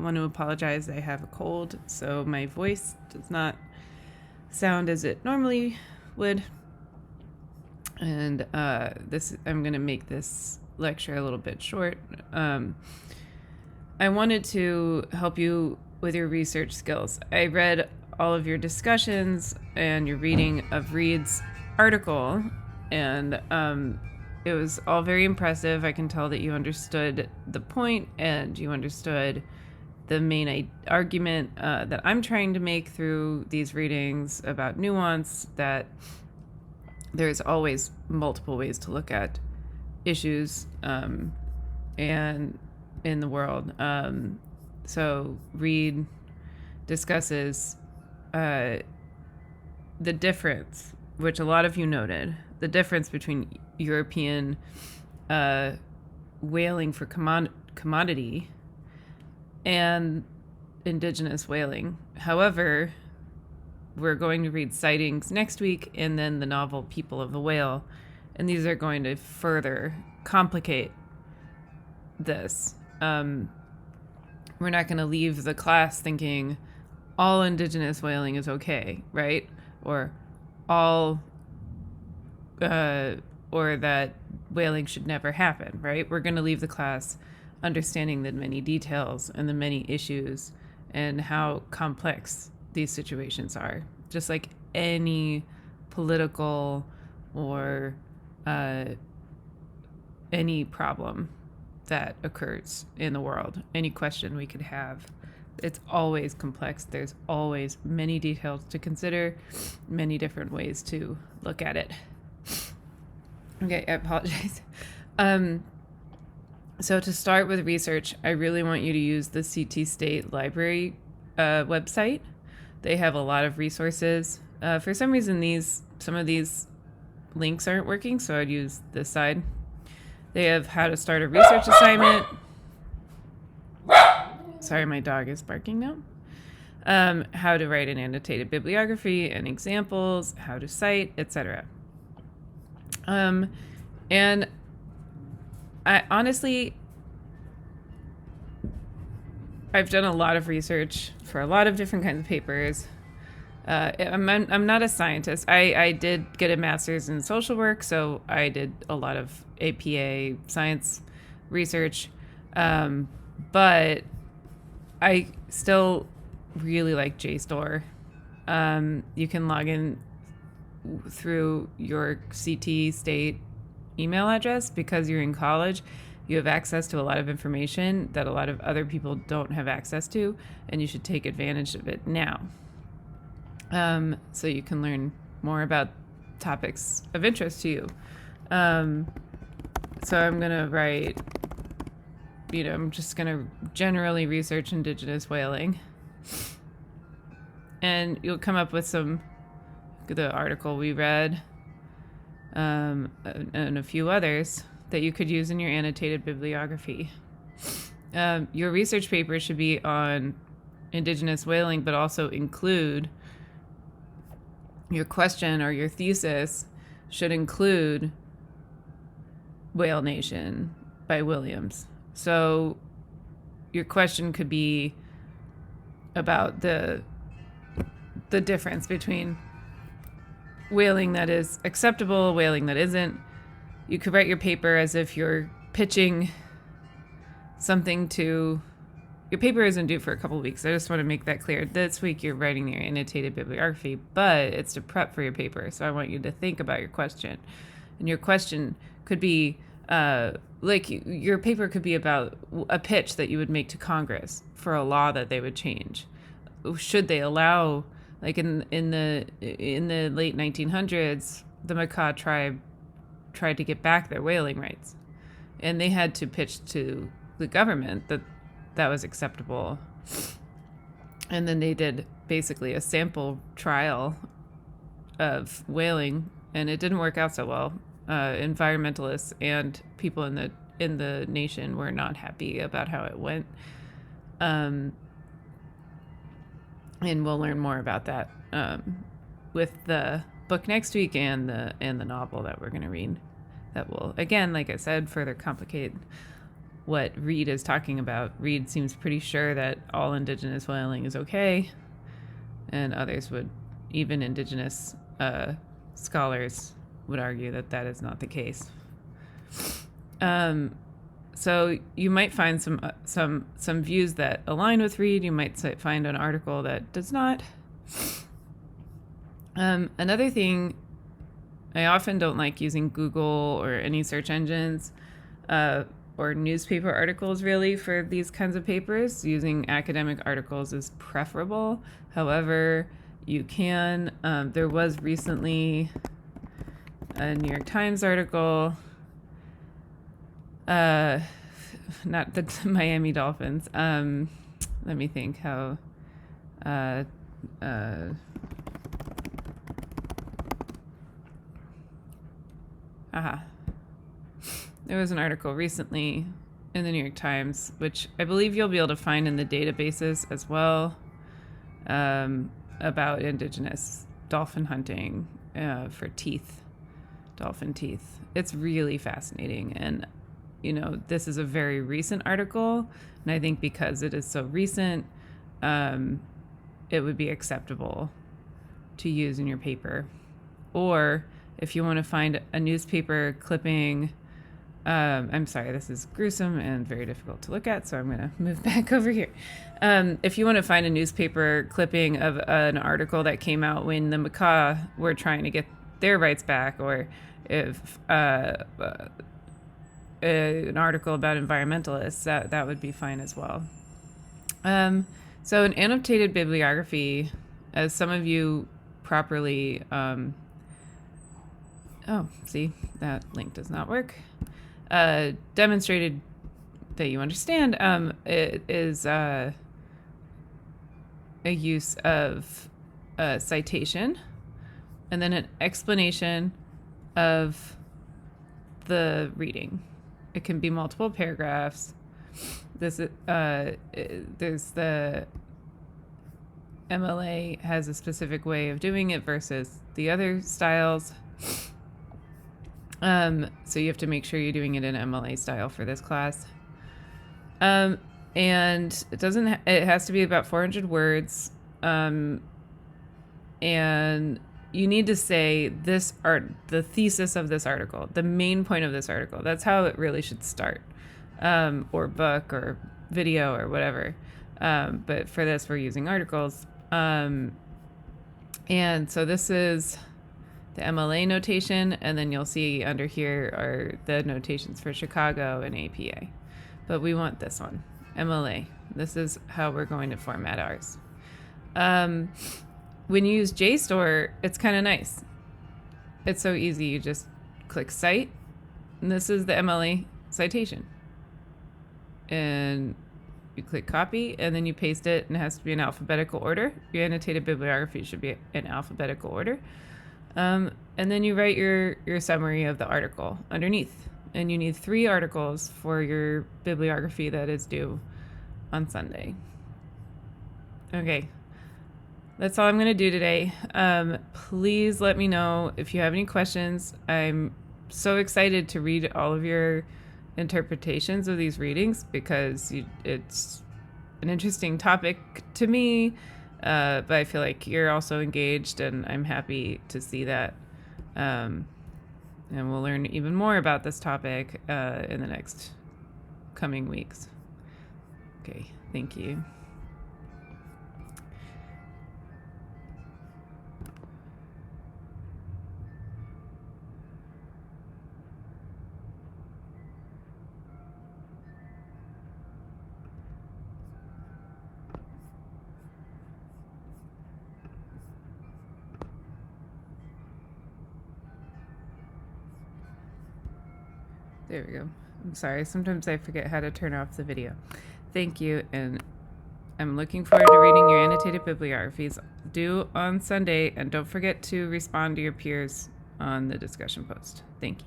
want to apologize. I have a cold, so my voice does not sound as it normally would. And I'm going to make this lecture a little bit short. I wanted to help you with your research skills. I read all of your discussions and your reading of Reid's article, and it was all very impressive. I can tell that you understood the point and you understood the main argument that I'm trying to make through these readings about nuance, that there's always multiple ways to look at issues and in the world. So Reid discusses the difference, which a lot of you noted, the difference between European whaling for commodity and indigenous whaling. However, we're going to read Sightings next week and then the novel People of the Whale, and these are going to further complicate this. We're not going to leave the class thinking all indigenous whaling is okay, right? Or or that whaling should never happen, right? We're going to leave the class understanding the many details and the many issues and how complex these situations are, just like any political or any problem that occurs in the world, any question we could have. It's always complex. There's always many details to consider, many different ways to look at it. Okay, I apologize. So to start with research, I really want you to use the CT State Library website. They have a lot of resources. For some reason, some of these links aren't working, so I'd use this side. They have how to start a research assignment. Sorry, my dog is barking now. How to write an annotated bibliography and examples, how to cite, etc. And I honestly, I've done a lot of research for a lot of different kinds of papers. I'm not a scientist. I did get a master's in social work, so I did a lot of APA science research. But I still really like JSTOR. You can log in through your CT State email address because you're in college. You have access to a lot of information that a lot of other people don't have access to, and you should take advantage of it now. So you can learn more about topics of interest to you. So I'm going to write, I'm just going to generally research indigenous whaling. And you'll come up with the article we read, and a few others that you could use in your annotated bibliography. Your research paper should be on indigenous whaling, but also include your question, or your thesis should include Whale Nation by Williams. So your question could be about the difference between whaling that is acceptable, whaling that isn't. You could write your paper as if you're pitching something to... Your paper isn't due for a couple of weeks. I just want to make that clear. This week you're writing your annotated bibliography, but it's to prep for your paper. So I want you to think about your question. And your question could be, your paper could be about a pitch that you would make to Congress for a law that they would change. Should they allow, like in the late 1900s, the Makah tribe tried to get back their whaling rights, and they had to pitch to the government that was acceptable. And then they did basically a sample trial of whaling, and it didn't work out so well. Environmentalists and people in the nation were not happy about how it went. And we'll learn more about that with the book next week and the novel that we're going to read. That will, again, like I said, further complicate what Reed is talking about. Reed seems pretty sure that all indigenous whaling is okay, and others would, even indigenous scholars would argue that that is not the case. So you might find some views that align with Reed. You might find an article that does not. Another thing, I often don't like using Google or any search engines or newspaper articles really for these kinds of papers. Using academic articles is preferable. However, you can. There was recently a New York Times article, not the Miami Dolphins. Let me think how. There was an article recently in the New York Times, which I believe you'll be able to find in the databases as well, about indigenous dolphin hunting for teeth, dolphin teeth. It's really fascinating. And, you know, this is a very recent article. And I think because it is so recent, it would be acceptable to use in your paper. Or if you want to find a newspaper clipping, I'm sorry, this is gruesome and very difficult to look at, so I'm going to move back over here. If you want to find a newspaper clipping of an article that came out when the Makah were trying to get their rights back, or if an article about environmentalists, that would be fine as well. So an annotated bibliography, as some of you properly... oh, see, that link does not work. Demonstrated that you understand, it is a use of a citation and then an explanation of the reading. It can be multiple paragraphs. There's the MLA has a specific way of doing it versus the other styles. So you have to make sure you're doing it in MLA style for this class. And it has to be about 400 words. And you need to say the thesis of this article, the main point of this article. That's how it really should start. Or book or video or whatever. But for this, we're using articles. And so this is the MLA notation, and then you'll see under here are the notations for Chicago and APA. But we want this one, MLA. This is how we're going to format ours. When you use JSTOR, it's kind of nice. It's so easy. You just click Cite, and this is the MLA citation. And you click Copy, and then you paste it, and it has to be in alphabetical order. Your annotated bibliography should be in alphabetical order. And then you write your summary of the article underneath. And you need 3 articles for your bibliography that is due on Sunday. Okay, that's all I'm going to do today. Please let me know if you have any questions. I'm so excited to read all of your interpretations of these readings because it's an interesting topic to me. But I feel like you're also engaged, and I'm happy to see that. And we'll learn even more about this topic in the next coming weeks. Okay, thank you. There we go. I'm sorry. Sometimes I forget how to turn off the video. Thank you, and I'm looking forward to reading your annotated bibliographies due on Sunday, and don't forget to respond to your peers on the discussion post. Thank you.